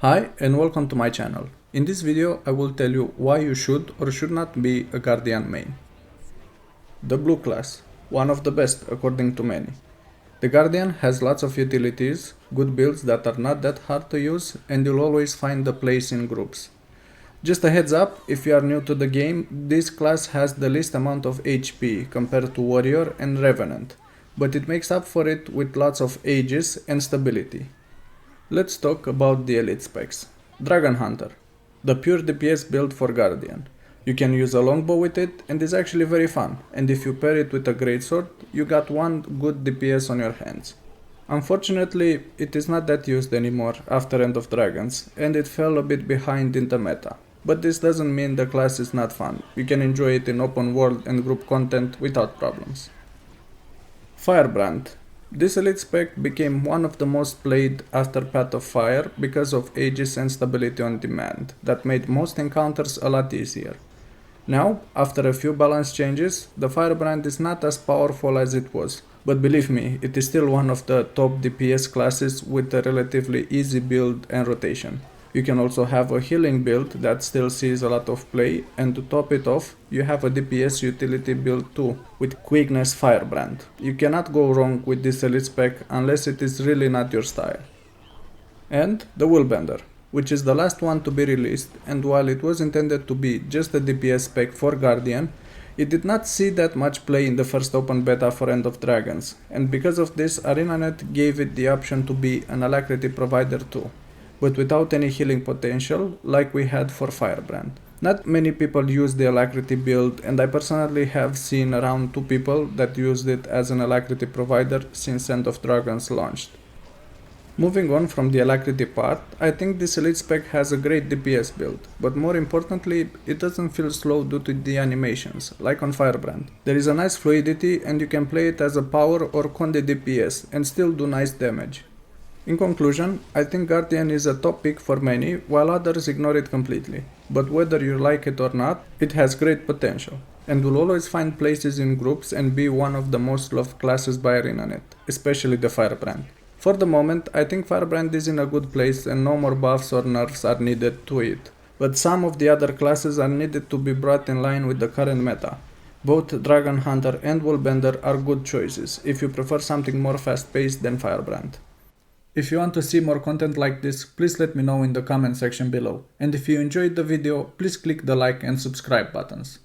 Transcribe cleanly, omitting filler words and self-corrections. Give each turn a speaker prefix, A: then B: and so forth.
A: Hi and welcome to my channel. In this video I will tell you why you should or should not be a Guardian main. The blue class, one of the best according to many. The Guardian has lots of utilities, good builds that are not that hard to use, and you'll always find a place in groups. Just a heads up, if you are new to the game, this class has the least amount of HP compared to Warrior and Revenant, but it makes up for it with lots of ages and stability. Let's talk about the elite specs. Dragonhunter, the pure DPS build for Guardian. You can use a longbow with it and it's actually very fun, and if you pair it with a greatsword, you got one good DPS on your hands. Unfortunately, it is not that used anymore after End of Dragons, and it fell a bit behind in the meta. But this doesn't mean the class is not fun. You can enjoy it in open world and group content without problems. Firebrand. This elite spec became one of the most played after Path of Fire because of ages and stability on demand that made most encounters a lot easier. Now, after a few balance changes, the Firebrand is not as powerful as it was, but believe me, it is still one of the top DPS classes with a relatively easy build and rotation. You can also have a healing build that still sees a lot of play, and to top it off, you have a DPS utility build too, with Quickness Firebrand. You cannot go wrong with this elite spec unless it is really not your style. And the Willbender, which is the last one to be released, and while it was intended to be just a DPS spec for Guardian, it did not see that much play in the first open beta for End of Dragons, and because of this ArenaNet gave it the option to be an alacrity provider too, but without any healing potential like we had for Firebrand. Not many people use the alacrity build, and I personally have seen around 2 people that used it as an alacrity provider since End of Dragons launched. Moving on from the alacrity part, I think this elite spec has a great DPS build, but more importantly, it doesn't feel slow due to the animations, like on Firebrand. There is a nice fluidity and you can play it as a power or Conde DPS and still do nice damage. In conclusion, I think Guardian is a top pick for many, while others ignore it completely. But whether you like it or not, it has great potential, and will always find places in groups and be one of the most loved classes by ArenaNet, especially the Firebrand. For the moment, I think Firebrand is in a good place and no more buffs or nerfs are needed to it, but some of the other classes are needed to be brought in line with the current meta. Both Dragonhunter and Willbender are good choices if you prefer something more fast-paced than Firebrand. If you want to see more content like this, please let me know in the comment section below, and if you enjoyed the video, please click the like and subscribe buttons.